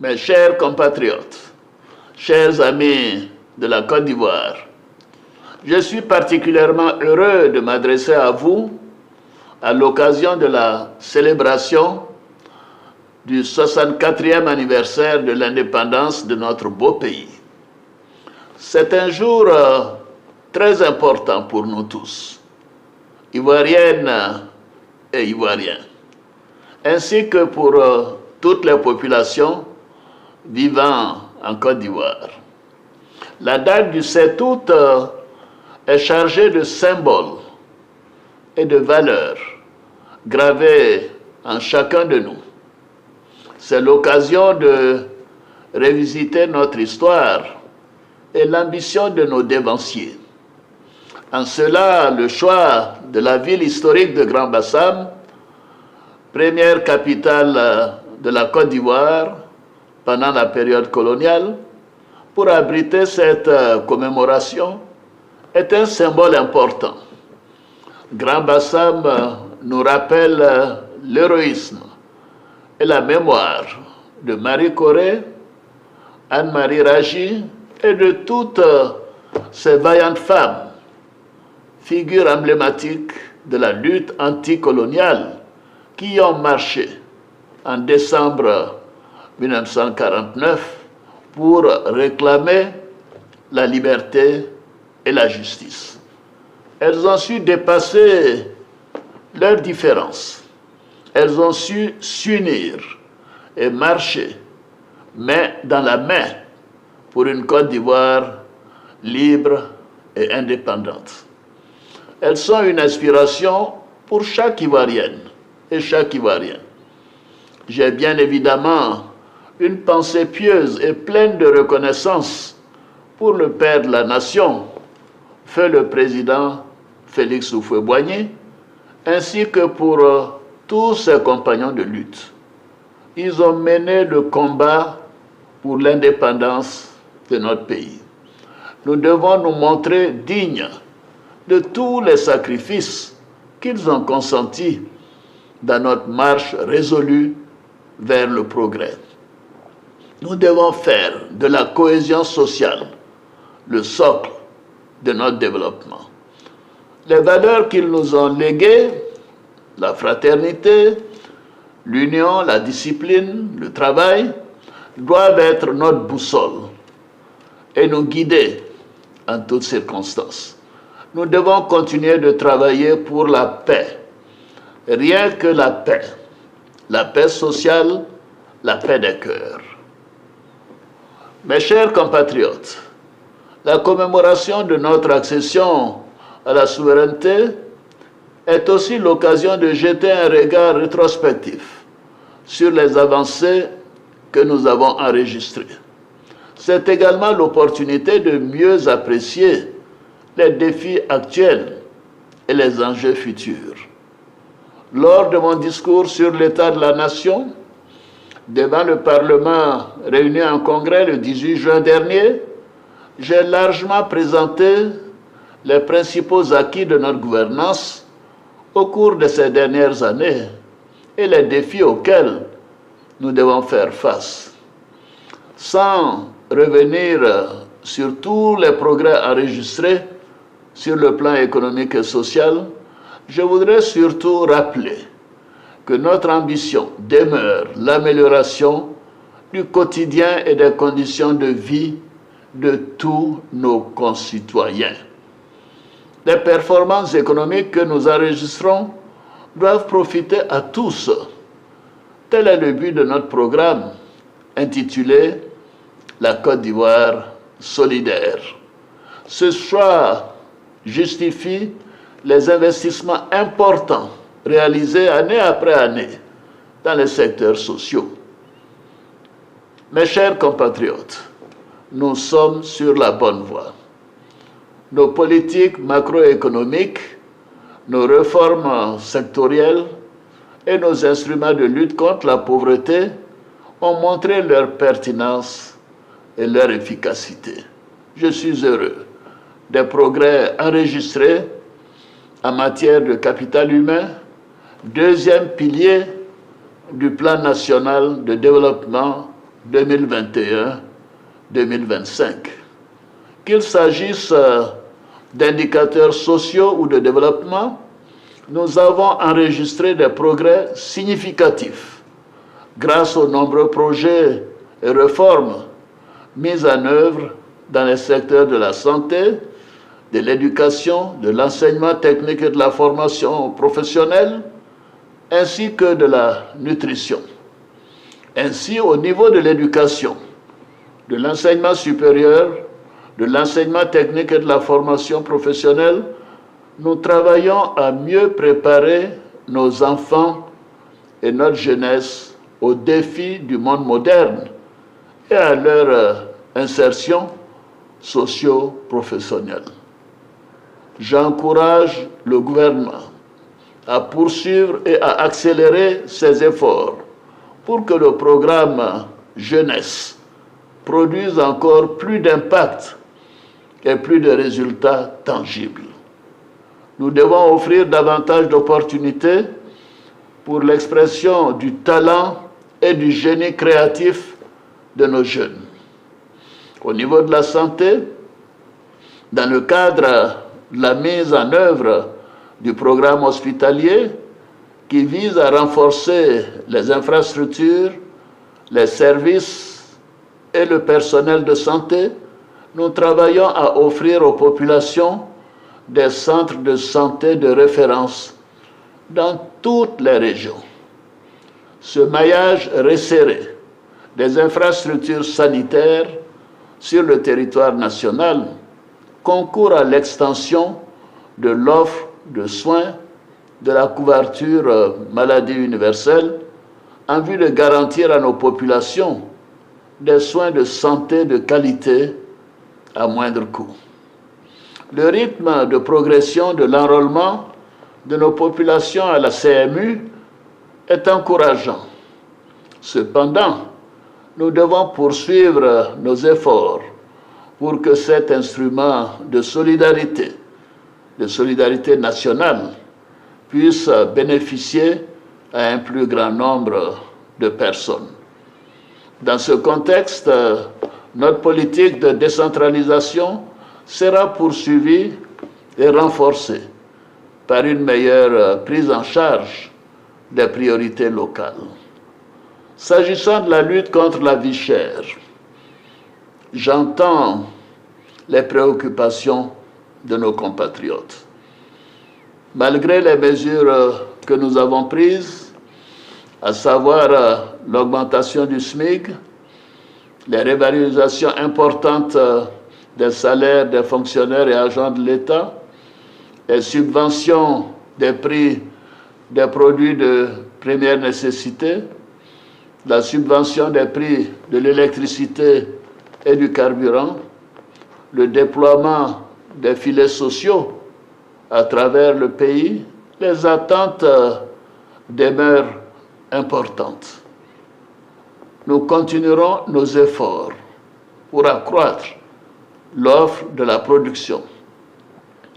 Mes chers compatriotes, chers amis de la Côte d'Ivoire, je suis particulièrement heureux de m'adresser à vous à l'occasion de la célébration du 64e anniversaire de l'indépendance de notre beau pays. C'est un jour très important pour nous tous, Ivoiriennes et Ivoiriens, ainsi que pour toutes les populations vivant en Côte d'Ivoire. La date du 7 août est chargée de symboles et de valeurs gravées en chacun de nous. C'est l'occasion de revisiter notre histoire et l'ambition de nos dévanciers. En cela, le choix de la ville historique de Grand-Bassam, première capitale de la Côte d'Ivoire pendant la période coloniale, pour abriter cette commémoration, est un symbole important. Grand-Bassam nous rappelle l'héroïsme et la mémoire de Marie Corée, Anne-Marie Raji et de toutes ces vaillantes femmes, figures emblématiques de la lutte anticoloniale qui ont marché en décembre 1949 pour réclamer la liberté et la justice. Elles ont su dépasser leurs différences. Elles ont su s'unir et marcher main dans la main pour une Côte d'Ivoire libre et indépendante. Elles sont une inspiration pour chaque Ivoirienne et chaque Ivoirien. J'ai bien évidemment une pensée pieuse et pleine de reconnaissance pour le père de la nation, feu le président Félix Houphouët-Boigny, ainsi que pour tous ses compagnons de lutte. Ils ont mené le combat pour l'indépendance de notre pays. Nous devons nous montrer dignes de tous les sacrifices qu'ils ont consentis dans notre marche résolue vers le progrès. Nous devons faire de la cohésion sociale le socle de notre développement. Les valeurs qu'ils nous ont léguées, la fraternité, l'union, la discipline, le travail, doivent être notre boussole et nous guider en toutes circonstances. Nous devons continuer de travailler pour la paix. Rien que la paix sociale, la paix des cœurs. Mes chers compatriotes, la commémoration de notre accession à la souveraineté est aussi l'occasion de jeter un regard rétrospectif sur les avancées que nous avons enregistrées. C'est également l'opportunité de mieux apprécier les défis actuels et les enjeux futurs. Lors de mon discours sur l'état de la nation, devant le Parlement réuni en congrès le 18 juin dernier, j'ai largement présenté les principaux acquis de notre gouvernance au cours de ces dernières années et les défis auxquels nous devons faire face. Sans revenir sur tous les progrès enregistrés sur le plan économique et social, je voudrais surtout rappeler que notre ambition demeure l'amélioration du quotidien et des conditions de vie de tous nos concitoyens. Les performances économiques que nous enregistrons doivent profiter à tous. Tel est le but de notre programme intitulé « La Côte d'Ivoire solidaire ». Ce choix justifie les investissements importants réalisés année après année dans les secteurs sociaux. Mes chers compatriotes, nous sommes sur la bonne voie. Nos politiques macroéconomiques, nos réformes sectorielles et nos instruments de lutte contre la pauvreté ont montré leur pertinence et leur efficacité. Je suis heureux des progrès enregistrés en matière de capital humain, deuxième pilier du plan national de développement 2021-2025. Qu'il s'agisse d'indicateurs sociaux ou de développement, nous avons enregistré des progrès significatifs grâce aux nombreux projets et réformes mis en œuvre dans les secteurs de la santé, de l'éducation, de l'enseignement technique et de la formation professionnelle, ainsi que de la nutrition. Ainsi, au niveau de l'éducation, de l'enseignement supérieur, de l'enseignement technique et de la formation professionnelle, nous travaillons à mieux préparer nos enfants et notre jeunesse aux défis du monde moderne et à leur insertion socio-professionnelle. J'encourage le gouvernement à poursuivre et à accélérer ses efforts pour que le programme jeunesse produise encore plus d'impact et plus de résultats tangibles. Nous devons offrir davantage d'opportunités pour l'expression du talent et du génie créatif de nos jeunes. Au niveau de la santé, dans le cadre de la mise en œuvre du programme hospitalier qui vise à renforcer les infrastructures, les services et le personnel de santé, nous travaillons à offrir aux populations des centres de santé de référence dans toutes les régions. Ce maillage resserré des infrastructures sanitaires sur le territoire national concourt à l'extension de l'offre de soins de la couverture maladie universelle en vue de garantir à nos populations des soins de santé de qualité à moindre coût. Le rythme de progression de l'enrôlement de nos populations à la CMU est encourageant. Cependant, nous devons poursuivre nos efforts pour que cet instrument de solidarité nationale, puisse bénéficier à un plus grand nombre de personnes. Dans ce contexte, notre politique de décentralisation sera poursuivie et renforcée par une meilleure prise en charge des priorités locales. S'agissant de la lutte contre la vie chère, j'entends les préoccupations de nos compatriotes. Malgré les mesures que nous avons prises, à savoir l'augmentation du SMIC, les revalorisations importantes des salaires des fonctionnaires et agents de l'État, les subventions des prix des produits de première nécessité, la subvention des prix de l'électricité et du carburant, le déploiement des filets sociaux à travers le pays, les attentes demeurent importantes. Nous continuerons nos efforts pour accroître l'offre de la production,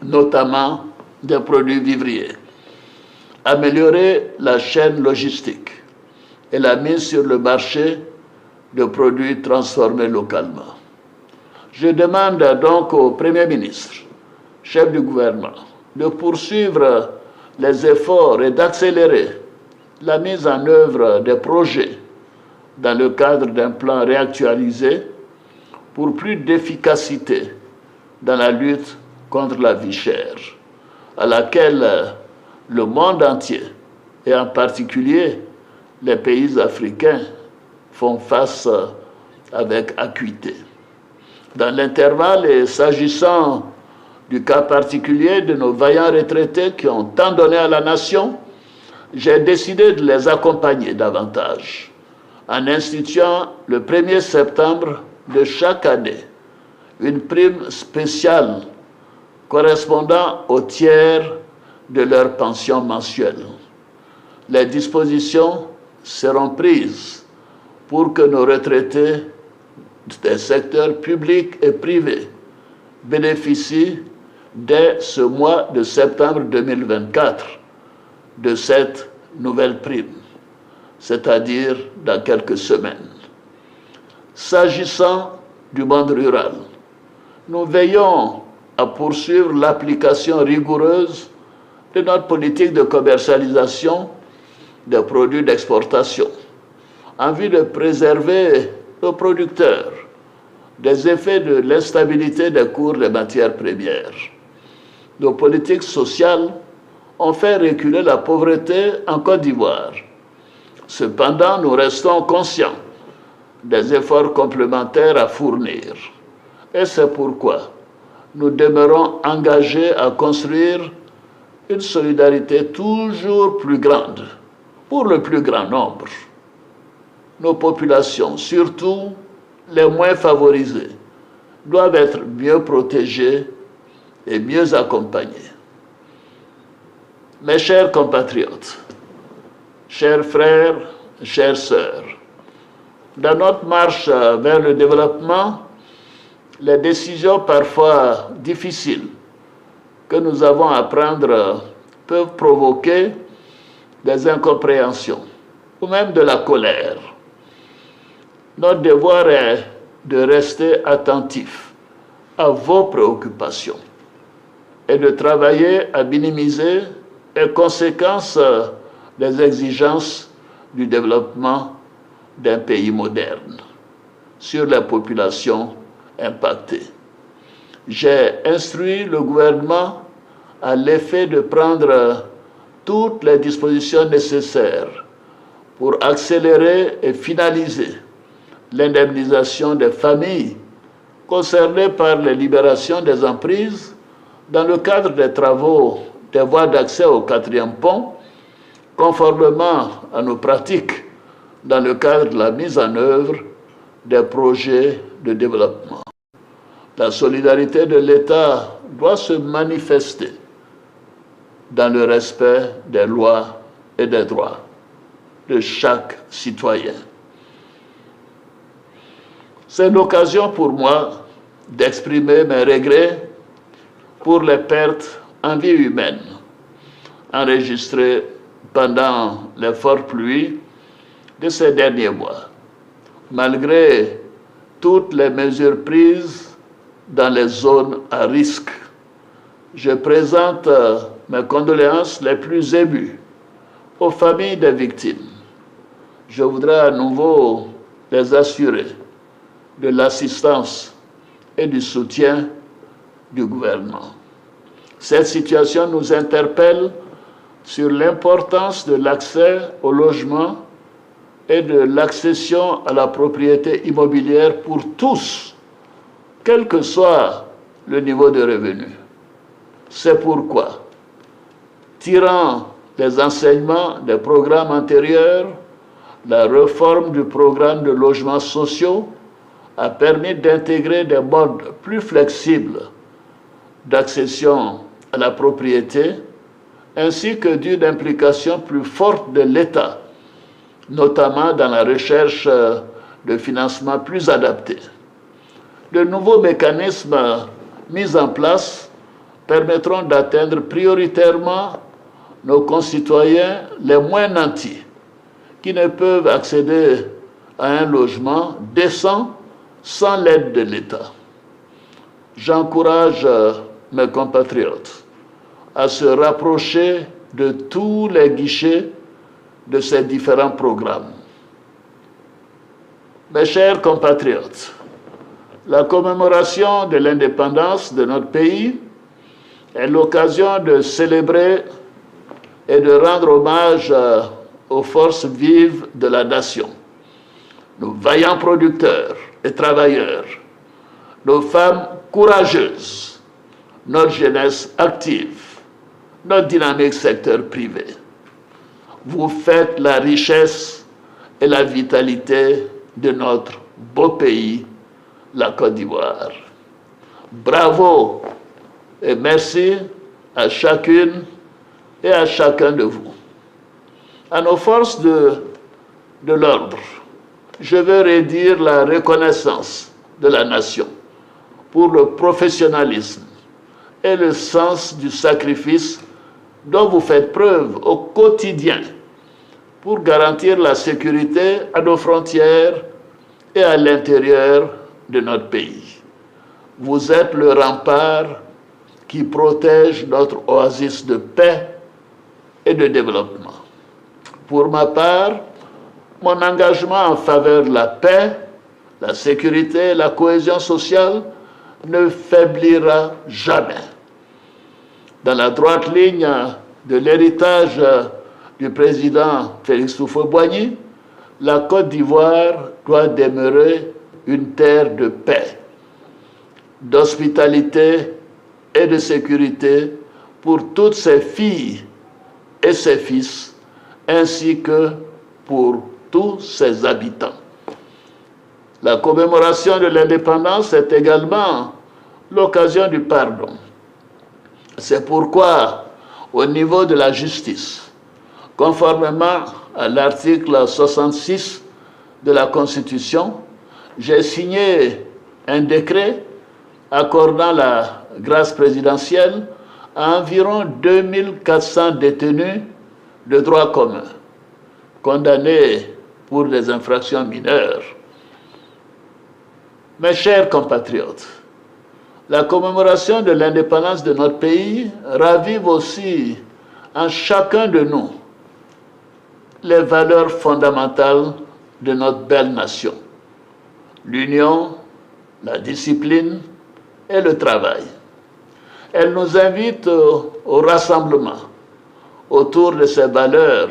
notamment des produits vivriers, améliorer la chaîne logistique et la mise sur le marché de produits transformés localement. Je demande donc au Premier ministre, chef du gouvernement, de poursuivre les efforts et d'accélérer la mise en œuvre des projets dans le cadre d'un plan réactualisé pour plus d'efficacité dans la lutte contre la vie chère, à laquelle le monde entier, et en particulier les pays africains, font face avec acuité. Dans l'intervalle, et s'agissant du cas particulier de nos vaillants retraités qui ont tant donné à la nation, j'ai décidé de les accompagner davantage en instituant le 1er septembre de chaque année une prime spéciale correspondant au tiers de leur pension mensuelle. Les dispositions seront prises pour que nos retraités des secteurs publics et privés bénéficient dès ce mois de septembre 2024 de cette nouvelle prime, c'est-à-dire dans quelques semaines. S'agissant du monde rural, nous veillons à poursuivre l'application rigoureuse de notre politique de commercialisation des produits d'exportation en vue de préserver nos producteurs des effets de l'instabilité des cours des matières premières. Nos politiques sociales ont fait reculer la pauvreté en Côte d'Ivoire. Cependant, nous restons conscients des efforts complémentaires à fournir. Et c'est pourquoi nous demeurons engagés à construire une solidarité toujours plus grande pour le plus grand nombre. Nos populations, surtout les moins favorisées, doivent être mieux protégées et mieux accompagnées. Mes chers compatriotes, chers frères, chères sœurs, dans notre marche vers le développement, les décisions parfois difficiles que nous avons à prendre peuvent provoquer des incompréhensions ou même de la colère. Notre devoir est de rester attentif à vos préoccupations et de travailler à minimiser les conséquences des exigences du développement d'un pays moderne sur les populations impactées. J'ai instruit le gouvernement à l'effet de prendre toutes les dispositions nécessaires pour accélérer et finaliser l'indemnisation des familles concernées par les libérations des emprises dans le cadre des travaux des voies d'accès au 4e pont, conformément à nos pratiques dans le cadre de la mise en œuvre des projets de développement. La solidarité de l'État doit se manifester dans le respect des lois et des droits de chaque citoyen. C'est l'occasion pour moi d'exprimer mes regrets pour les pertes en vie humaine enregistrées pendant les fortes pluies de ces derniers mois. Malgré toutes les mesures prises dans les zones à risque, je présente mes condoléances les plus émues aux familles des victimes. Je voudrais à nouveau les assurer de l'assistance et du soutien du gouvernement. Cette situation nous interpelle sur l'importance de l'accès au logement et de l'accession à la propriété immobilière pour tous, quel que soit le niveau de revenu. C'est pourquoi, tirant les enseignements des programmes antérieurs, la réforme du programme de logements sociaux a permis d'intégrer des modes plus flexibles d'accession à la propriété, ainsi que d'une implication plus forte de l'État, notamment dans la recherche de financements plus adaptés. De nouveaux mécanismes mis en place permettront d'atteindre prioritairement nos concitoyens les moins nantis, qui ne peuvent accéder à un logement décent sans l'aide de l'État. J'encourage mes compatriotes à se rapprocher de tous les guichets de ces différents programmes. Mes chers compatriotes, la commémoration de l'indépendance de notre pays est l'occasion de célébrer et de rendre hommage aux forces vives de la nation, nos vaillants producteurs et travailleurs, nos femmes courageuses, notre jeunesse active, notre dynamique secteur privé. Vous faites la richesse et la vitalité de notre beau pays, la Côte d'Ivoire. Bravo et merci à chacune et à chacun de vous. À nos forces de l'ordre, je veux redire la reconnaissance de la nation pour le professionnalisme et le sens du sacrifice dont vous faites preuve au quotidien pour garantir la sécurité à nos frontières et à l'intérieur de notre pays. Vous êtes le rempart qui protège notre oasis de paix et de développement. Pour ma part, mon engagement en faveur de la paix, la sécurité et la cohésion sociale ne faiblira jamais. Dans la droite ligne de l'héritage du président Félix Houphouët-Boigny, la Côte d'Ivoire doit demeurer une terre de paix, d'hospitalité et de sécurité pour toutes ses filles et ses fils, ainsi que pour tous ses habitants. La commémoration de l'indépendance est également l'occasion du pardon. C'est pourquoi, au niveau de la justice, conformément à l'article 66 de la Constitution, j'ai signé un décret accordant la grâce présidentielle à environ 2400 détenus de droit commun, condamnés pour des infractions mineures. Mes chers compatriotes, la commémoration de l'indépendance de notre pays ravive aussi en chacun de nous les valeurs fondamentales de notre belle nation: l'union, la discipline et le travail. Elle nous invite au rassemblement autour de ces valeurs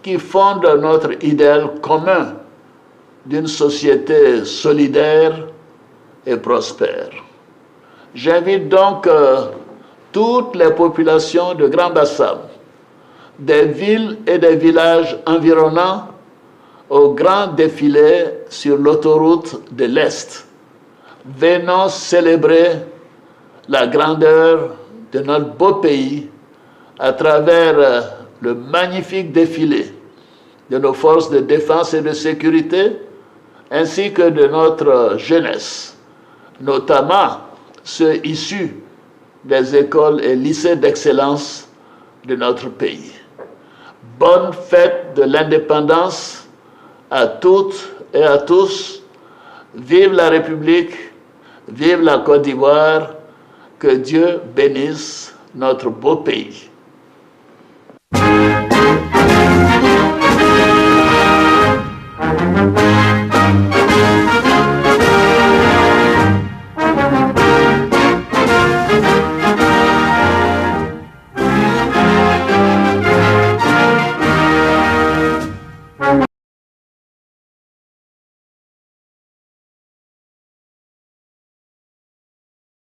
qui fondent notre idéal commun d'une société solidaire et prospère. J'invite donc toutes les populations de Grand Bassam, des villes et des villages environnants au grand défilé sur l'autoroute de l'Est. Venons célébrer la grandeur de notre beau pays à travers le magnifique défilé de nos forces de défense et de sécurité, ainsi que de notre jeunesse, notamment ceux issus des écoles et lycées d'excellence de notre pays. Bonne fête de l'indépendance à toutes et à tous. Vive la République, vive la Côte d'Ivoire, que Dieu bénisse notre beau pays.